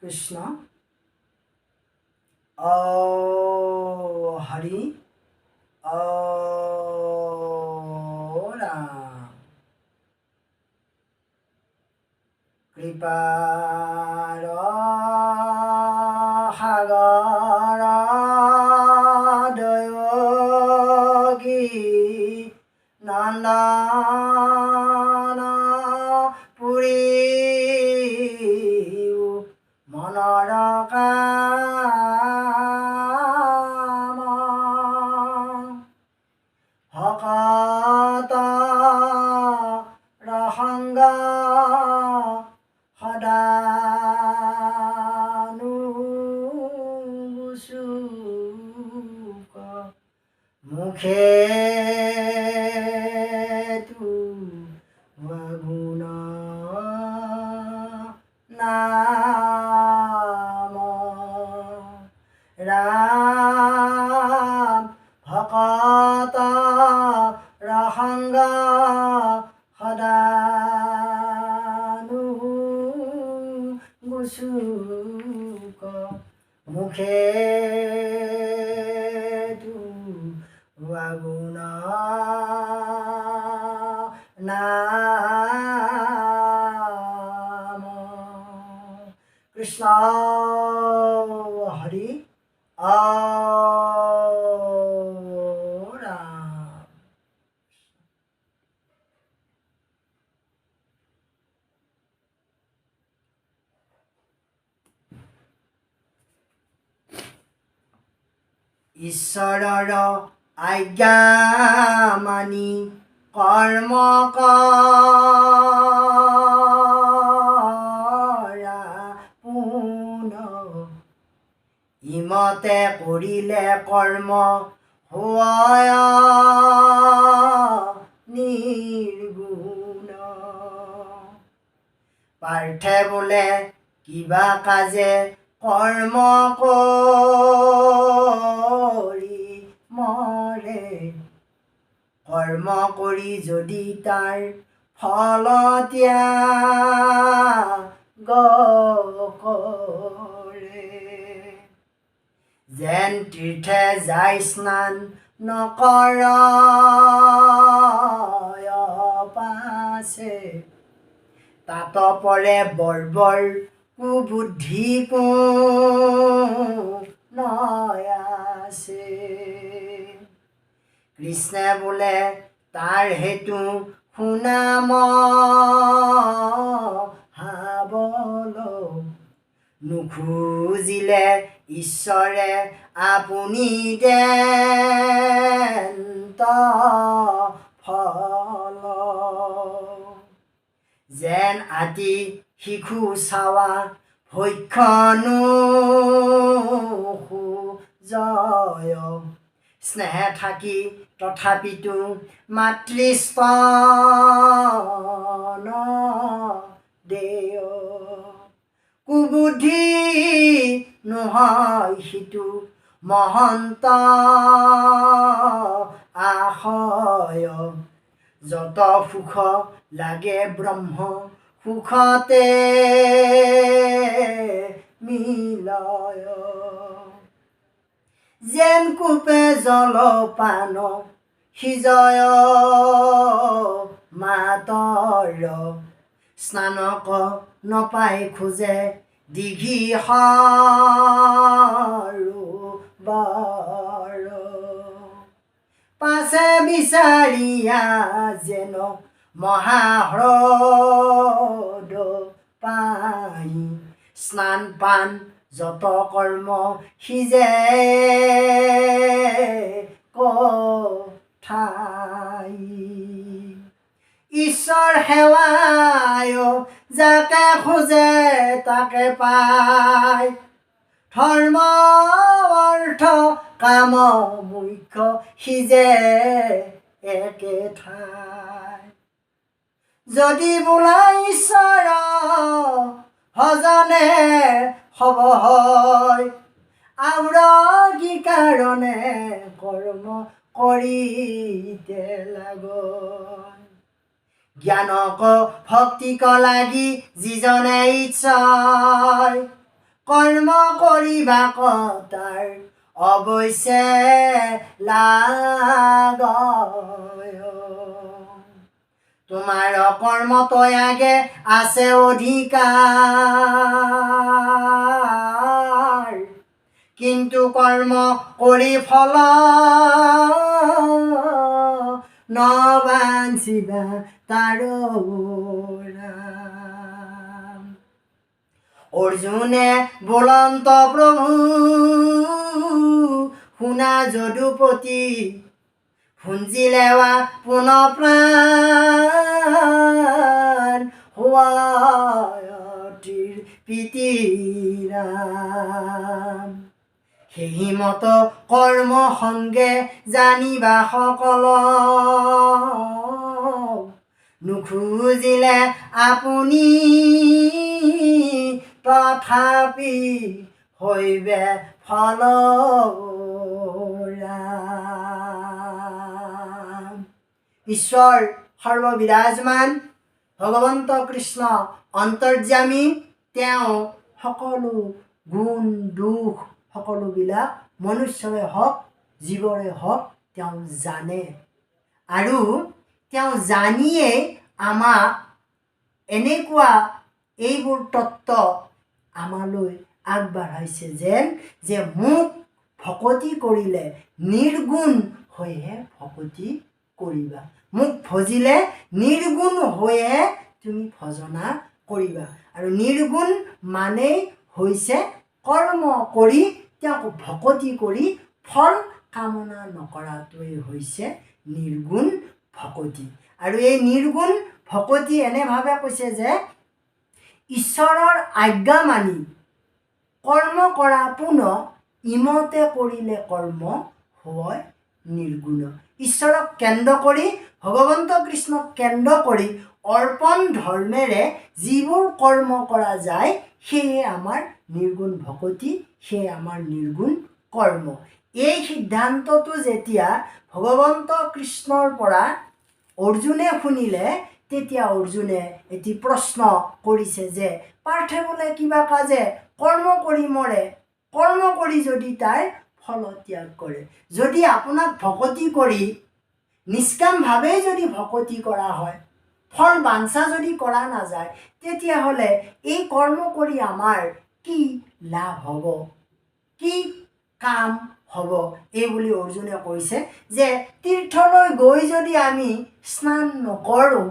কৃষ্ণ হৰি ৰাম কৃপাৰ সাগৰ দয়গী নন্দন পুৰী মনৰ কাম ভকত ৰসংগ সদানুচুক মুখে তু গুণ নাম ৰাম ভকত ৰসংগ সদানুচুক মুখে তু গুণ নাম কৃষ্ণ হৰি ৰাম ঈশ্বৰৰ আজ্ঞা মানি কৰ্ম কৰা পুন ইমতে কৰিলে কৰ্ম হয় নিৰ্গুণ পাৰ্থে বোলে কিবা কাজে কৰ্ম কৰি মৰে কৰ্ম কৰি যদি তাৰ ফল ত্যাগ কৰে যেন তীৰ্থে যায় স্নান নকৰ পাছে তাত পৰে বৰ্বৰ কুবুদ্ধি নয়াছে কৃষ্ণে বোলে তাৰ হেতু শুনাম হাবল নুখুজিলে ঈশ্বৰে আপুনি দেন্ত ফল যেন আতি শিশু চাৱা ভক্ষণো জয় স্নেহ থাকি তথাপিতো মাতৃস্তন দেয় কুবুদ্ধি নহয় সিটো মহন্ত আশয় যত সুখ লাগে ব্ৰহ্ম সুখতে মিলয় যেন কূপে জলপান সিজয় মাতৰ স্নানক নপাই খোজে দিঘি সৰোবৰ পাছে বিচাৰিয়া যেন মহাহ্ৰদ পাই স্নান পান যত কৰ্ম সিজে কথাই ঈশ্বৰ সেৱায় যাকে খোজে তাকে পায় ধৰ্ম অৰ্থ কাম মুখ্য সিজে একে ঠাই যদি বোলা ঈশ্বৰ ভজনে হব হয় আউৰ কি কাৰণে কৰ্ম কৰিতে লাগন জ্ঞানক ভক্তিক লাগি যিজনে ইচ্ছায় কৰ্ম কৰিবা কটাৰ অৱশ্যে লাগয়। তোমাৰ কৰ্ম তয়াগে আছে অধিকাৰ, কিন্তু কৰ্ম কৰি ফল নবাঞ্চিবা তাৰো। অৰ্জুনে বলন্ত প্ৰভু শুনা যদুপতি, শুঞ্জিলেৱা পুনঃ প্ৰাণ হোৱাতিৰ প্ৰীতিৰাম। সেই মত কৰ্ম সংগে জানিবা সকল, নুখুজিলে আপুনি তথাপি হৈবে ফল। ঈশ্বৰ সৰ্ববিৰাজমান ভগৱন্ত কৃষ্ণ অন্তৰ্যামী। তেওঁ সকলো গুণ দুখ সকলোবিলাক মনুষ্যৰে হওক জীৱৰে হওক তেওঁ জানে, আৰু তেওঁ জানিয়েই আমাক এনেকুৱা এইবোৰ তত্ত্ব আমালৈ আগবঢ়াইছে যে মোক ভকতি কৰিলে নিৰ্গুণ হৈহে ভকতি কৰিবা, মোক ভজিলে নিৰ্গুণ হৈহে তুমি ভজনা কৰিবা। আৰু নিৰ্গুণ মানেই হৈছে কৰ্ম কৰি তেওঁক ভকতি কৰি ফল কামনা নকৰাটোৱেই হৈছে নিৰ্গুণ ভকতি। আৰু এই নিৰ্গুণ ভকতি এনেভাৱে কৈছে যে ঈশ্বৰৰ আজ্ঞা মানি কৰ্ম কৰা পুনঃ ইমতে কৰিলে কৰ্ম হয় নিৰ্গুণ। ঈশ্বৰক কেন্দ্ৰ কৰি ভগৱন্ত কৃষ্ণক কেন্দ্ৰ কৰি অৰ্পণ ধৰ্মেৰে যিবোৰ কৰ্ম কৰা যায় সেয়ে আমাৰ নিৰ্গুণ ভকতি, সেয়ে আমাৰ নিৰ্গুণ কৰ্ম। এই সিদ্ধান্তটো যেতিয়া ভগৱন্ত কৃষ্ণৰ পৰা অৰ্জুনে শুনিলে তেতিয়া অৰ্জুনে এটি প্ৰশ্ন কৰিছে যে পাৰ্থে বোলে কিবা কাজে কৰ্ম কৰি মৰে, কৰ্ম কৰি যদি তাৰ ফল ত্যাগ কৰে, যদি আপোনাক ভকতি কৰি নিষ্কামভাৱেই যদি ভকতি কৰা হয়, ফল বাঞ্ছা যদি কৰা নাযায়, তেতিয়াহ'লে এই কৰ্ম কৰি আমাৰ কি লাভ হ'ব, কি কাম হ'ব? এই বুলি অৰ্জুনে কৈছে যে তীৰ্থলৈ গৈ যদি আমি স্নান নকৰোঁ,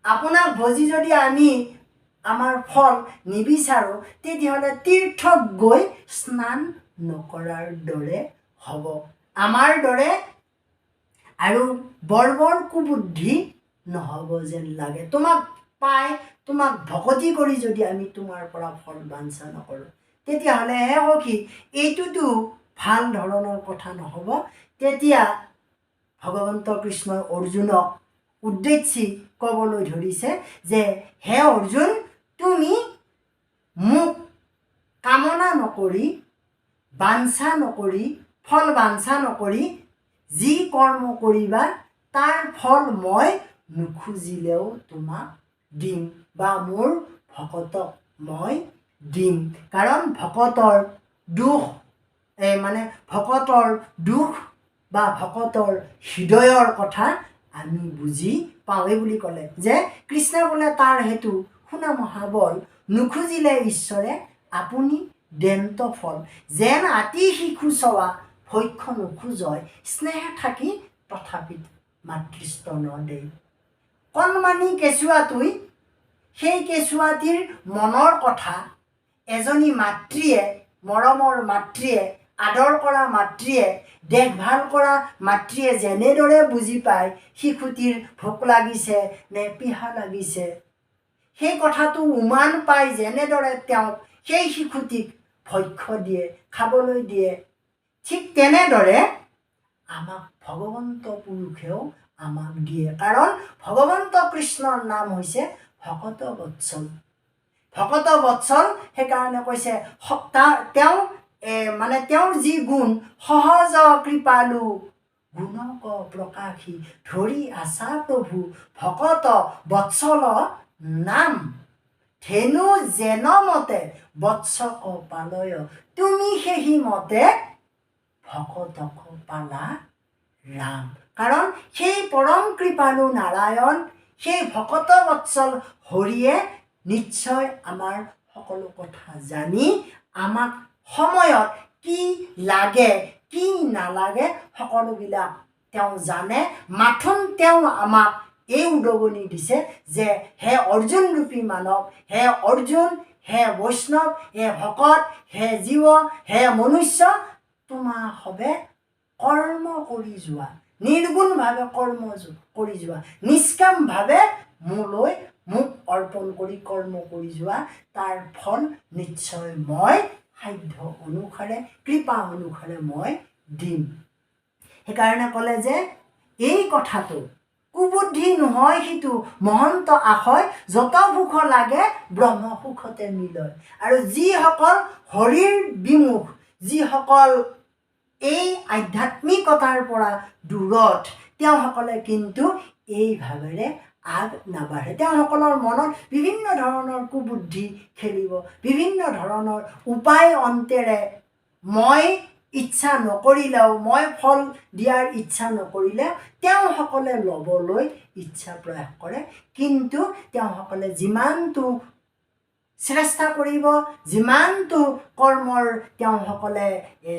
আপোনাক ভজি যদি আমি আমাৰ ফল নিবিচাৰোঁ, তেতিয়াহ'লে তীৰ্থত গৈ স্নান নকৰাৰ দৰে হ'ব, আমাৰ দৰে আৰু বৰ কুবুদ্ধি নহ'ব যেন লাগে। তোমাক পাই তোমাক ভকতি কৰি যদি আমি তোমাৰ পৰা ফল বাঞ্ছা নকৰোঁ, তেতিয়াহ'লে হে সখী এইটোতো ভাল ধৰণৰ কথা নহ'ব। তেতিয়া ভগৱন্ত কৃষ্ণই অৰ্জুনক উদ্দেশ্যি ক'বলৈ ধৰিছে যে হে অৰ্জুন, তুমি মোক কামনা নকৰি বাঞ্ছা নকৰি ফল বাঞ্ছা নকৰি যি কৰ্ম কৰিবা তাৰ ফল মই নুখুজিলেও তোমাক দিম, বা মোৰ ভকতক মই দিম। কাৰণ ভকতৰ দুখ ভকতৰ দুখ বা ভকতৰ হৃদয়ৰ কথা আমি বুজি পাওঁৱে বুলি ক'লে যে কৃষ্ণই বোলে তাৰ হেতু শুনা মহাবল, নুখুজিলে ঈশ্বৰে আপুনি দেন্ত ফল, যেন আতি শিশু চোৱা ভক্ষ নোখোজয়, স্নেহ থাকি তথাপিত মাতৃস্তন দেই। কণমানি কেঁচুৱাটোই সেই কেঁচুৱাটিৰ মনৰ কথা এজনী মাতৃয়ে, মৰমৰ মাতৃয়ে, আদৰ কৰা মাতৃয়ে, দেখভাল কৰা মাতৃয়ে যেনেদৰে বুজি পায় শিশুটিৰ ভোক লাগিছে নে পিহা লাগিছে, সেই কথাটো উমান পাই যেনেদৰে তেওঁক সেই শিশুটিক ভক্ষ্য দিয়ে, খাবলৈ দিয়ে, ঠিক তেনেদৰে আমাক ভগৱন্ত পুৰুষেও আমাক দিয়ে। কাৰণ ভগৱন্ত কৃষ্ণৰ নাম হৈছে ভকত বৎসল। ভকত বৎসল সেইকাৰণে কৈছে তেওঁৰ যি গুণ সহজ কৃপালু, গুণক প্ৰকাশী ধৰি আছা প্ৰভু, ভকত বৎসল নাম ধেনু যেন মতে বৎসক পালয় তুমি সেই মতে ভকতক পালা ৰাম। কাৰণ সেই পৰম কৃপালু নাৰায়ণ, সেই ভকত বৎসল হৰিয়ে নিশ্চয় আমাৰ সকলো কথা জানি আমাক সময়ত কি লাগে কি নালাগে সকলোবিলাক তেওঁ জানে। মাথোন তেওঁ আমাক এই উদগনি দিছে যে হে অৰ্জুন ৰূপী মানৱ, হে অৰ্জুন, হে বৈষ্ণৱ, হে ভকত, হে জীৱ, হে মনুষ্য, তোমাৰ হবে কৰ্ম কৰি যোৱা, নিৰ্গুণভাৱে কৰ্ম কৰি যোৱা, নিষ্কামভাৱে মোলৈ মোক অৰ্পণ কৰি কৰ্ম কৰি যোৱা, তাৰ ফল নিশ্চয় মই সাধ্য অনুসাৰে কৃপা অনুসাৰে মই দিম। সেইকাৰণে ক'লে যে এই কথাটো কুবুদ্ধি নহয় সিটো মহন্ত আশয়, যত সুখ লাগে ব্ৰহ্ম সুখতে মিলয়। আৰু যিসকল হৰিৰ বিমুখ, যিসকল এই আধ্যাত্মিকতাৰ পৰা দূৰত, তেওঁসকলে কিন্তু এই ভাৱেৰে আগ নাবাঢ়ে। তেওঁসকলৰ মনত বিভিন্ন ধৰণৰ কুবুদ্ধি খেলিব, বিভিন্ন ধৰণৰ উপায় অন্তেৰে মই ইচ্ছা নকৰিলেও, মই ফল দিয়াৰ ইচ্ছা নকৰিলেও তেওঁসকলে ল'বলৈ ইচ্ছা প্ৰয়াস কৰে। কিন্তু তেওঁসকলে যিমানটো চেষ্টা কৰিব, যিমানটো কৰ্মৰ তেওঁসকলে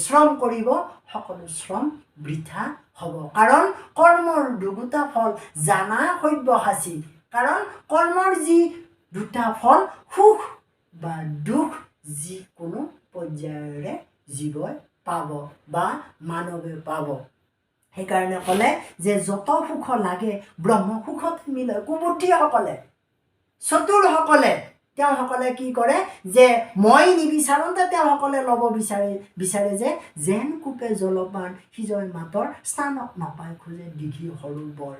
শ্ৰম কৰিব, সকলো শ্ৰম বৃথা হ'ব। কাৰণ কৰ্মৰ দুটা ফল জানা সব্যসাচী। কাৰণ কৰ্মৰ যি দুটা ফল, সুখ বা দুখ যিকোনো পৰ্যায়ৰে জীৱই পাব বা মানৱে পাব। সেইকাৰণে ক'লে যে যত সুখ লাগে ব্ৰহ্ম সুখত মিলয়। কুবুদ্ধিসকলে, চতুৰসকলে তেওঁসকলে কি কৰে যে মই নিবিচাৰোঁতে তেওঁসকলে ল'ব বিচাৰে যে যেন কূপে জলপান সিজয় মাতৰ, স্থানক নাপায় খোজে দীঘি সৰু বৰ,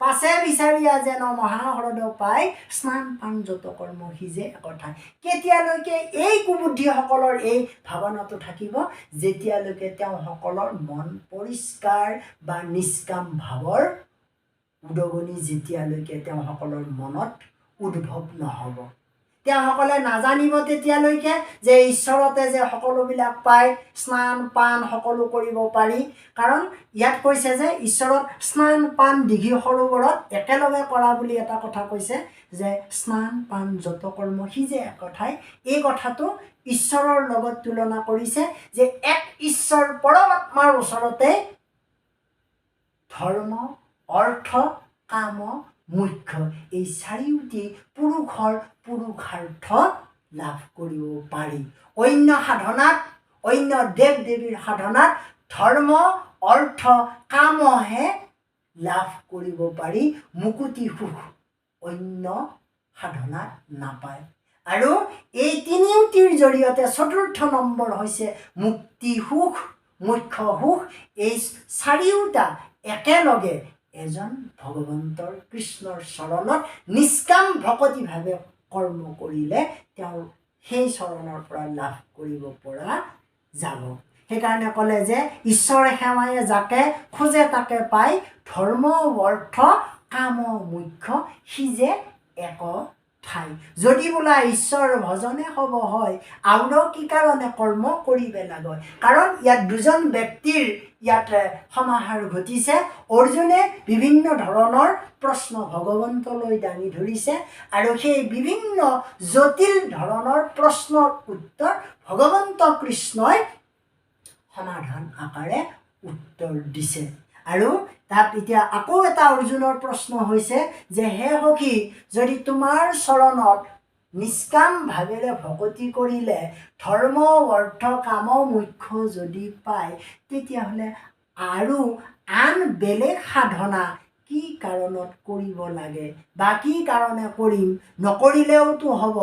পাছে বিচাৰিয়া যেন মহাহৰদ পায়, স্নান পান যত কৰ্ম সিজে একঠাই। কেতিয়ালৈকে এই কুবুদ্ধিসকলৰ এই ভাৱনাটো থাকিব? যেতিয়ালৈকে তেওঁসকলৰ মন পৰিষ্কাৰ বা নিষ্কাম ভাৱৰ উদগনি যেতিয়ালৈকে তেওঁসকলৰ মনত উদ্ভৱ নহ'ব। তেওঁসকলে নাজানিব তেতিয়ালৈকে যে ঈশ্বৰতে যে সকলোবিলাক পায়, স্নান পান সকলো কৰিব পাৰি। কাৰণ ইয়াত কৈছে যে ঈশ্বৰত স্নান পান দীঘি সৰোবৰত একেলগে কৰা বুলি এটা কথা কৈছে, যে স্নান পান যত কৰ্ম সিজে একঠাই। এই কথাটো ঈশ্বৰৰ লগত তুলনা কৰিছে যে এক ঈশ্বৰ পৰমাত্মাৰ ওচৰতে ধৰ্ম, অৰ্থ, কাম, মোক্ষ এই চাৰিওটি পুৰুষৰ পুৰুষাৰ্থ লাভ কৰিব পাৰি। অন্য সাধনাত, অন্য দেৱ দেৱীৰ সাধনাত ধৰ্ম, অৰ্থ, কামহে লাভ কৰিব পাৰি, মুকুতি সুখ অন্য সাধনাত নাপায়। আৰু এই তিনিওটিৰ জৰিয়তে চতুৰ্থ নম্বৰ হৈছে মুক্তি সুখ, মোক্ষ সুখ। এই চাৰিওটা একেলগে এজন ভগৱন্তৰ কৃষ্ণৰ চৰণত নিষ্কাম ভকতিভাৱে কৰ্ম কৰিলে তেওঁ সেই চৰণৰ পৰা লাভ কৰিব পৰা যাব। সেইকাৰণে ক'লে যে ঈশ্বৰ সেৱায়ে যাকে খোজে তাকে পায়, ধৰ্ম, অৰ্থ, কাম, মোক্ষ সিজে এক ঠাই। যদি বোলা ঈশ্বৰ ভজনে হ'ব হয়, আউৰ কি কাৰণে কৰ্ম কৰিবে লাগয়। কাৰণ ইয়াত দুজন ব্যক্তিৰ ইয়াত সমাহাৰ ঘটিছে। অৰ্জুনে বিভিন্ন ধৰণৰ প্ৰশ্ন ভগৱন্তলৈ দাঙি ধৰিছে, আৰু সেই বিভিন্ন জটিল ধৰণৰ প্ৰশ্নৰ উত্তৰ ভগৱন্ত কৃষ্ণই সমাধান আকাৰে উত্তৰ দিছে। আৰু তাত এতিয়া আকৌ এটা অৰ্জুনৰ প্ৰশ্ন হৈছে যে হে সখী, যদি তোমাৰ চৰণত নিষ্কাম ভাৱেৰে ভকতি কৰিলে ধৰ্ম, অৰ্থ, কাম, মোক্ষ যদি পায়, তেতিয়াহ'লে আৰু আন বেলেগ সাধনা কি কাৰণত কৰিব লাগে বা কি কাৰণে কৰিম? নকৰিলেওতো হ'ব,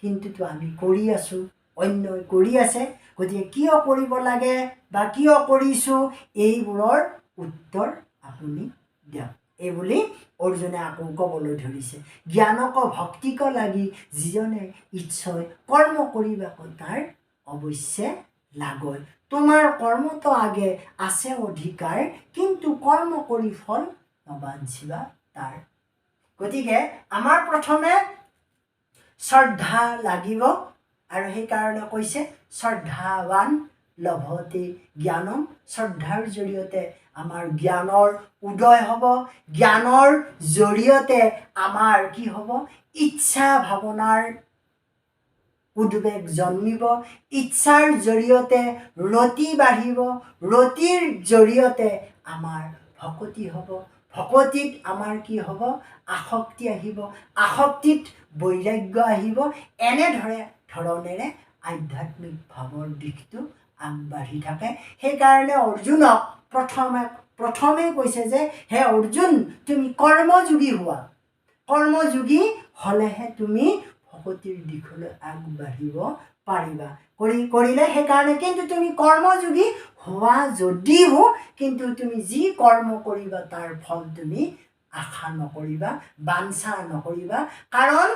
কিন্তুতো আমি কৰি আছোঁ, অন্যই কৰি আছে। গতিকে কিয় কৰিব লাগে বা কিয় কৰিছোঁ, এইবোৰৰ উত্তৰ আপুনি দিয়ক। এইবুলি অৰ্জুনে আকৌ ক'বলৈ ধৰিছে। জ্ঞানক ভক্তিক লাগি যিজনে ইচ্ছয় কৰ্ম কৰিবাক তাৰ অৱশ্যে লাগয়। তোমাৰ কৰ্মতো আগে আছে অধিকাৰ, কিন্তু কৰ্ম কৰি ফল নবাঞ্চিবা তাৰ। গতিকে আমাৰ প্ৰথমে শ্ৰদ্ধা লাগিব আৰু সেইকাৰণে কৈছে শ্ৰদ্ধাৱান লভতে জ্ঞানম শ্ৰদ্ধাৰ জৰিয়তে আমাৰ জ্ঞানৰ উদয় হ'ব জ্ঞানৰ জৰিয়তে আমাৰ কি হ'ব ইচ্ছা ভাৱনাৰ উদ্বেগ জন্মিব ইচ্ছাৰ জৰিয়তে ৰতি বাঢ়িব ৰতিৰ জৰিয়তে আমাৰ ভকতি হ'ব ভকতিত আমাৰ কি হ'ব আসক্তি আহিব আসক্তিত বৈৰাগ্য আহিব ধৰণেৰে আধ্যাত্মিক ভাৱৰ দিশটো আগবাঢ়ি থাকে সেইকাৰণে অৰ্জুনক প্ৰথমে কৈছে যে হে অৰ্জুন তুমি কৰ্মযোগী হোৱা কৰ্মযোগী হ'লেহে তুমি ভকতিৰ দিশলৈ আগবাঢ়িব পাৰিবা কৰিলে সেইকাৰণে কিন্তু তুমি কৰ্মযোগী হোৱা যদিও কিন্তু তুমি যি কৰ্ম কৰিবা তাৰ ফল তুমি আশা নকৰিবা বাঞ্ছা নকৰিবা কাৰণ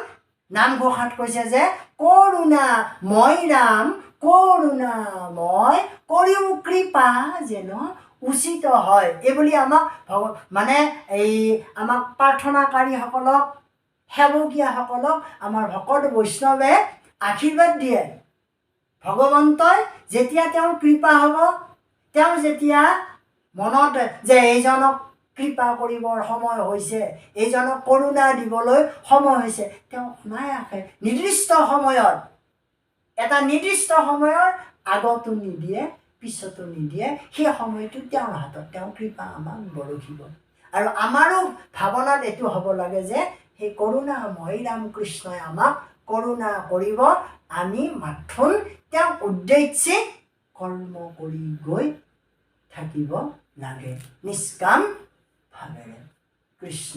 নামঘোষাত কৈছে যে কৰোণা মই ৰাম কৰোণা মই কৰিও কৃপা যেন উচিত হয় এইবুলি আমাক মানে এই আমাক প্ৰাৰ্থনাকাৰীসকলক সেৱকীয়াসকলক আমাৰ ভকত বৈষ্ণৱে আশীৰ্বাদ দিয়ে ভগৱন্তই যেতিয়া তেওঁৰ কৃপা হ'ব তেওঁ যেতিয়া মনত যে এইজনক কৃপা কৰিবৰ সময় হৈছে এইজনক কৰোণা দিবলৈ সময় হৈছে তেওঁ অনায়াসে নিৰ্দিষ্ট সময়ত এটা নিৰ্দিষ্ট সময়ৰ আগতো নিদিয়ে পিছতো নিদিয়ে সেই সময়টো তেওঁৰ হাতত তেওঁ কৃপা আমাক বৰষিব আৰু আমাৰো ভাৱনাত এইটো হ'ব লাগে যে সেই কৰোণাময় ৰামকৃষ্ণই আমাক কৰোণা কৰিব আমি মাথোন তেওঁ উদ্দেশ্যে কৰ্ম কৰি গৈ থাকিব লাগে নিষ্কাম ভাৱেৰে কৃষ্ণ